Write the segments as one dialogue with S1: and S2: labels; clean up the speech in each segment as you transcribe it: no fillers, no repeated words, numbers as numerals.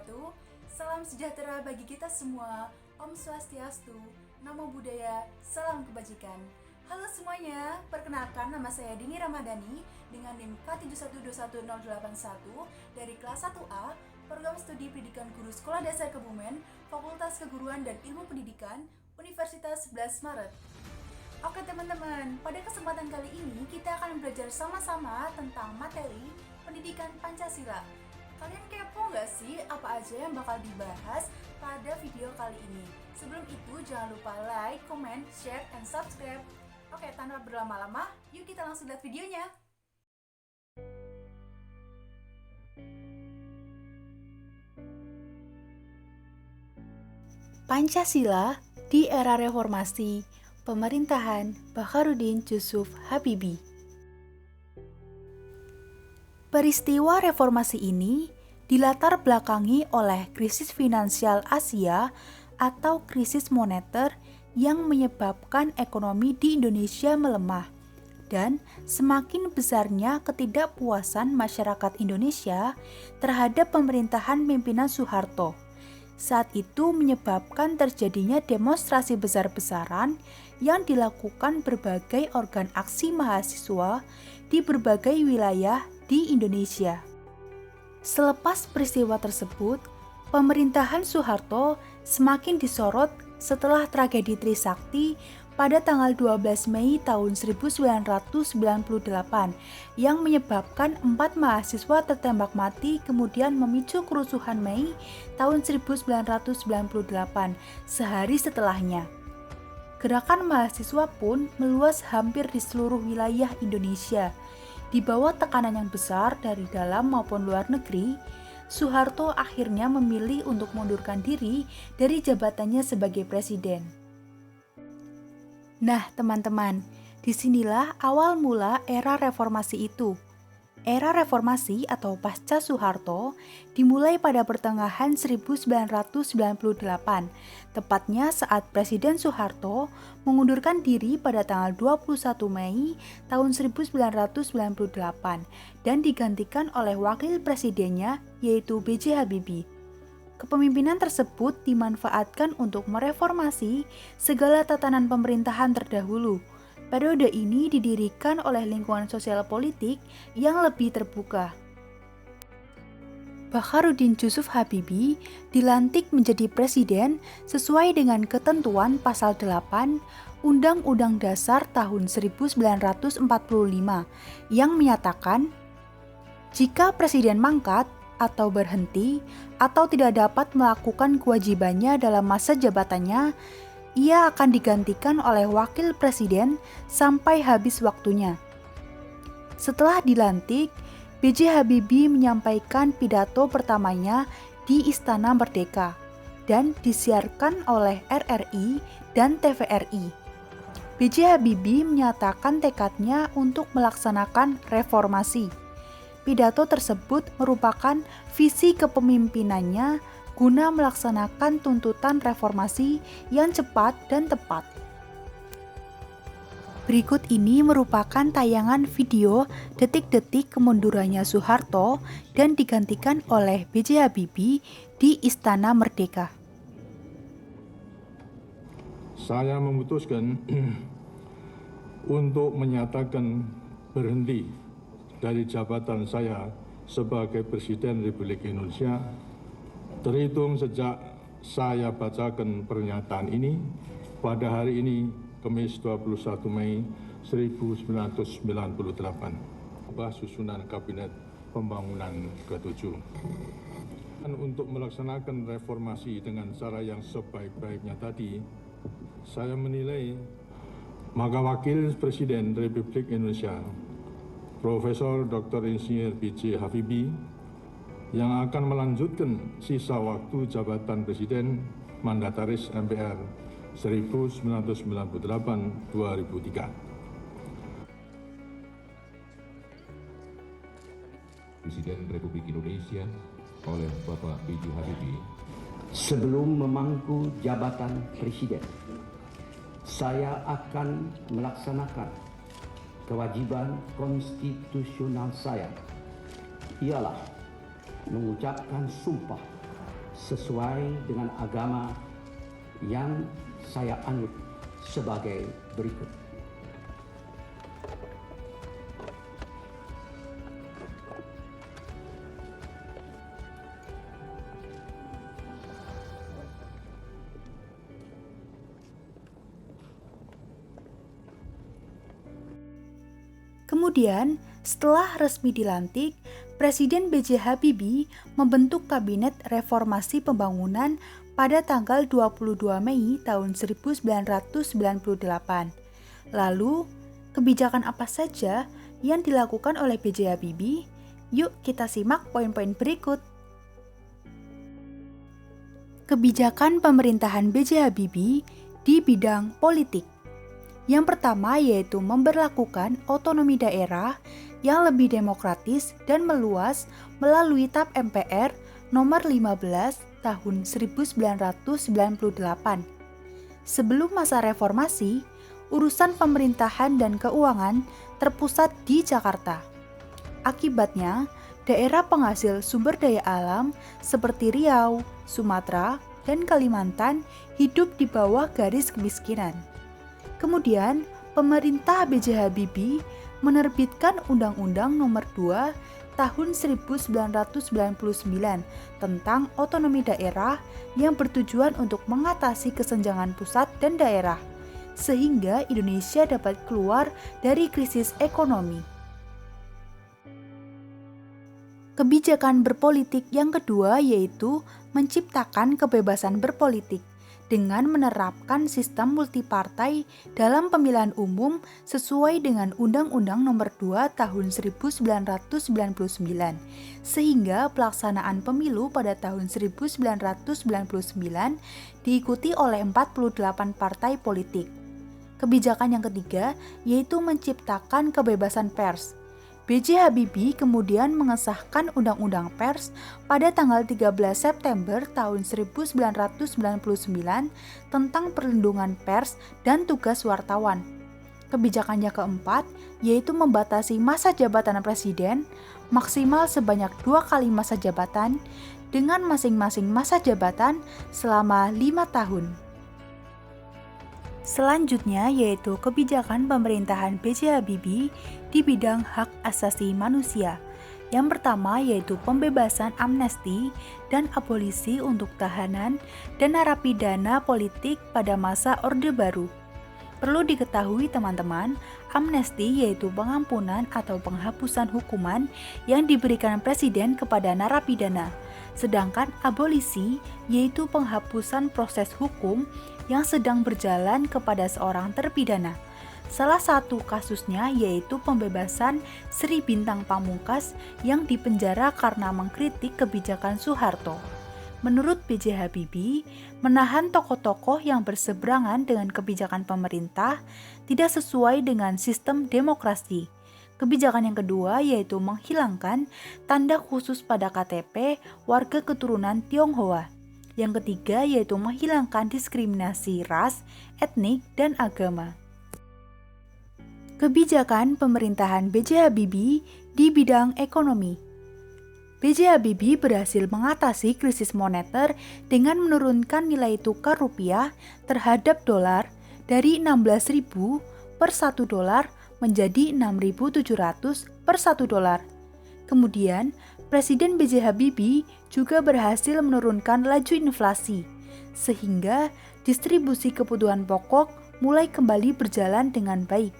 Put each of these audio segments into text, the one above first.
S1: wabarakatuh. Salam sejahtera bagi kita semua. Om Swastiastu, Namo Buddhaya, salam kebajikan. Halo semuanya, perkenalkan nama saya Dini Ramadhani dengan NIM K7121081 dari kelas 1A, Program Studi Pendidikan Guru Sekolah Dasar Kebumen, Fakultas Keguruan dan Ilmu Pendidikan, Universitas 11 Maret. Oke teman-teman, pada kesempatan kali ini kita akan belajar sama-sama tentang materi pendidikan Pancasila. Kalian kepo nggak sih apa aja yang bakal dibahas pada video kali ini? Sebelum itu jangan lupa like, comment, share, and subscribe. Oke, tanpa berlama-lama, yuk kita langsung lihat videonya. Pancasila di era reformasi, pemerintahan Bakharudin Jusuf Habibie. Peristiwa reformasi ini dilatar belakangi oleh krisis finansial Asia atau krisis moneter yang menyebabkan ekonomi di Indonesia melemah dan semakin besarnya ketidakpuasan masyarakat Indonesia terhadap pemerintahan pimpinan Soeharto. Saat itu menyebabkan terjadinya demonstrasi besar-besaran yang dilakukan berbagai organ aksi mahasiswa di berbagai wilayah di Indonesia. Selepas peristiwa tersebut, pemerintahan Soeharto semakin disorot setelah tragedi Trisakti pada tanggal 12 Mei tahun 1998 yang menyebabkan 4 mahasiswa tertembak mati kemudian memicu kerusuhan Mei tahun 1998 sehari setelahnya. Gerakan mahasiswa pun meluas hampir di seluruh wilayah Indonesia. Di bawah tekanan yang besar dari dalam maupun luar negeri, Soeharto akhirnya memilih untuk mengundurkan diri dari jabatannya sebagai presiden. Nah, teman-teman, disinilah awal mula era reformasi itu. Era reformasi atau pasca Soeharto dimulai pada pertengahan 1998, tepatnya saat Presiden Soeharto mengundurkan diri pada tanggal 21 Mei tahun 1998 dan digantikan oleh wakil presidennya yaitu B.J. Habibie. Kepemimpinan tersebut dimanfaatkan untuk mereformasi segala tatanan pemerintahan terdahulu. Periode ini didirikan oleh lingkungan sosial politik yang lebih terbuka. Bakharudin Jusuf Habibie dilantik menjadi presiden sesuai dengan ketentuan pasal 8 Undang-Undang Dasar tahun 1945 yang menyatakan jika presiden mangkat atau berhenti atau tidak dapat melakukan kewajibannya dalam masa jabatannya, ia akan digantikan oleh wakil presiden sampai habis waktunya. Setelah dilantik, B.J. Habibie menyampaikan pidato pertamanya di Istana Merdeka dan disiarkan oleh RRI dan TVRI. B.J. Habibie menyatakan tekadnya untuk melaksanakan reformasi. Pidato tersebut merupakan visi kepemimpinannya guna melaksanakan tuntutan reformasi yang cepat dan tepat. Berikut ini merupakan tayangan video detik-detik kemundurannya Soeharto dan digantikan oleh B.J. Habibie di Istana Merdeka.
S2: Saya memutuskan untuk menyatakan berhenti dari jabatan saya sebagai Presiden Republik Indonesia terhitung sejak saya bacakan pernyataan ini pada hari ini, Kamis 21 Mei 1998, ubah susunan Kabinet Pembangunan ke-7. Untuk melaksanakan reformasi dengan cara yang sebaik-baiknya tadi, saya menilai maka Wakil Presiden Republik Indonesia, Profesor Dr. Insinyur B.J. Habibie, yang akan melanjutkan sisa waktu jabatan Presiden Mandataris MPR 1998-2003.
S3: Presiden Republik Indonesia oleh Bapak B.J. Habibie.
S4: Sebelum memangku jabatan Presiden, saya akan melaksanakan kewajiban konstitusional saya, ialah mengucapkan sumpah sesuai dengan agama yang saya anut sebagai berikut.
S1: Kemudian, setelah resmi dilantik, Presiden B.J. Habibie membentuk Kabinet Reformasi Pembangunan pada tanggal 22 Mei tahun 1998. Lalu, kebijakan apa saja yang dilakukan oleh B.J. Habibie? Yuk kita simak poin-poin berikut. Kebijakan pemerintahan B.J. Habibie di bidang politik. Yang pertama yaitu memberlakukan otonomi daerah yang lebih demokratis dan meluas melalui TAP MPR nomor 15 tahun 1998. Sebelum masa reformasi, urusan pemerintahan dan keuangan terpusat di Jakarta. Akibatnya, daerah penghasil sumber daya alam seperti Riau, Sumatera, dan Kalimantan hidup di bawah garis kemiskinan. Kemudian, pemerintah B.J. Habibie menerbitkan Undang-Undang Nomor 2 Tahun 1999 tentang otonomi daerah yang bertujuan untuk mengatasi kesenjangan pusat dan daerah, sehingga Indonesia dapat keluar dari krisis ekonomi. Kebijakan berpolitik yang kedua yaitu menciptakan kebebasan berpolitik dengan menerapkan sistem multipartai dalam pemilihan umum sesuai dengan Undang-Undang Nomor 2 Tahun 1999, sehingga pelaksanaan pemilu pada tahun 1999 diikuti oleh 48 partai politik. Kebijakan yang ketiga yaitu menciptakan kebebasan pers. B.J. Habibie kemudian mengesahkan Undang-Undang Pers pada tanggal 13 September tahun 1999 tentang perlindungan pers dan tugas wartawan. Kebijakan yang keempat yaitu membatasi masa jabatan presiden maksimal sebanyak 2 kali masa jabatan dengan masing-masing masa jabatan selama 5 tahun. Selanjutnya yaitu kebijakan pemerintahan B.J. Habibie di bidang hak asasi manusia. Yang pertama yaitu pembebasan amnesti dan abolisi untuk tahanan dan narapidana politik pada masa Orde Baru. Perlu diketahui teman-teman, amnesti yaitu pengampunan atau penghapusan hukuman yang diberikan presiden kepada narapidana. Sedangkan abolisi yaitu penghapusan proses hukum yang sedang berjalan kepada seorang terpidana. Salah satu kasusnya yaitu pembebasan Sri Bintang Pamungkas yang dipenjara karena mengkritik kebijakan Soeharto. Menurut B.J. Habibie, menahan tokoh-tokoh yang berseberangan dengan kebijakan pemerintah tidak sesuai dengan sistem demokrasi. Kebijakan yang kedua yaitu menghilangkan tanda khusus pada KTP warga keturunan Tionghoa. Yang ketiga yaitu menghilangkan diskriminasi ras, etnik, dan agama. Kebijakan pemerintahan B.J. Habibie di bidang ekonomi. B.J. Habibie berhasil mengatasi krisis moneter dengan menurunkan nilai tukar rupiah terhadap dolar dari 16.000 per 1 dolar menjadi 6.700 per 1 dolar. Kemudian, Presiden B.J. Habibie juga berhasil menurunkan laju inflasi, sehingga distribusi kebutuhan pokok mulai kembali berjalan dengan baik.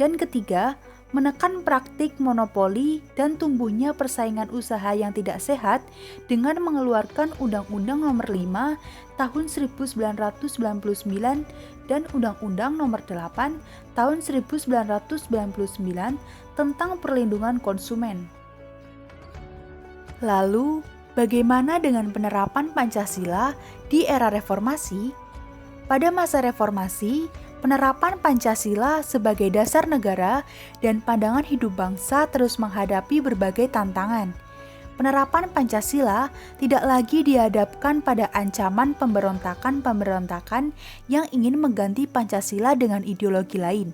S1: Dan ketiga, menekan praktik monopoli dan tumbuhnya persaingan usaha yang tidak sehat dengan mengeluarkan Undang-Undang Nomor 5 Tahun 1999 dan Undang-Undang Nomor 8 Tahun 1999 tentang perlindungan konsumen. Lalu, bagaimana dengan penerapan Pancasila di era reformasi? Pada masa reformasi, penerapan Pancasila sebagai dasar negara dan pandangan hidup bangsa terus menghadapi berbagai tantangan. Penerapan Pancasila tidak lagi dihadapkan pada ancaman pemberontakan-pemberontakan yang ingin mengganti Pancasila dengan ideologi lain.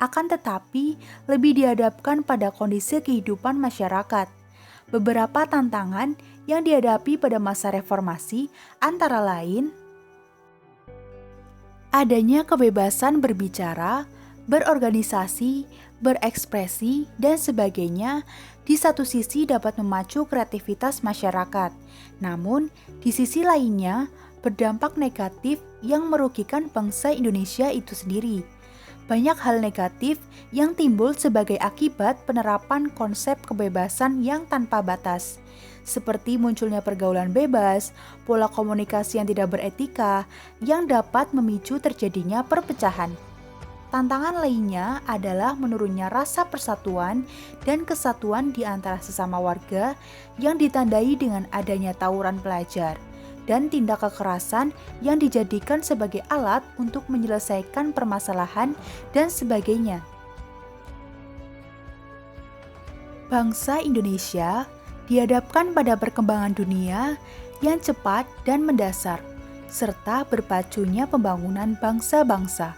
S1: Akan tetapi, lebih dihadapkan pada kondisi kehidupan masyarakat. Beberapa tantangan yang dihadapi pada masa reformasi antara lain adanya kebebasan berbicara, berorganisasi, berekspresi, dan sebagainya di satu sisi dapat memacu kreativitas masyarakat. Namun, di sisi lainnya berdampak negatif yang merugikan bangsa Indonesia itu sendiri. Banyak hal negatif yang timbul sebagai akibat penerapan konsep kebebasan yang tanpa batas, seperti munculnya pergaulan bebas, pola komunikasi yang tidak beretika, yang dapat memicu terjadinya perpecahan. Tantangan lainnya adalah menurunnya rasa persatuan dan kesatuan di antara sesama warga yang ditandai dengan adanya tawuran pelajar dan tindak kekerasan yang dijadikan sebagai alat untuk menyelesaikan permasalahan dan sebagainya. Bangsa Indonesia dihadapkan pada perkembangan dunia yang cepat dan mendasar, serta berpacunya pembangunan bangsa-bangsa.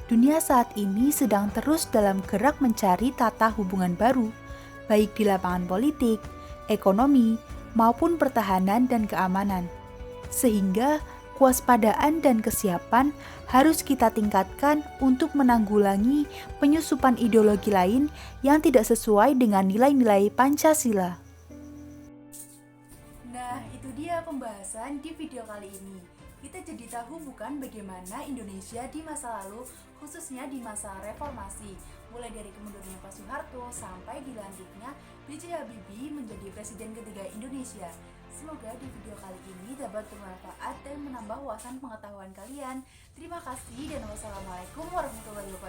S1: Dunia saat ini sedang terus dalam gerak mencari tata hubungan baru, baik di lapangan politik, ekonomi, maupun pertahanan dan keamanan. Sehingga kewaspadaan dan kesiapan harus kita tingkatkan untuk menanggulangi penyusupan ideologi lain yang tidak sesuai dengan nilai-nilai Pancasila. Nah, itu dia pembahasan di video kali ini. Kita jadi tahu bukan bagaimana Indonesia di masa lalu, khususnya di masa reformasi, mulai dari kemundurnya Pak Soeharto sampai dilantiknya B.J. Habibie menjadi Presiden ketiga Indonesia. Semoga di video kali ini dapat bermanfaat dan menambah wawasan pengetahuan kalian. Terima kasih dan wassalamualaikum warahmatullahi wabarakatuh.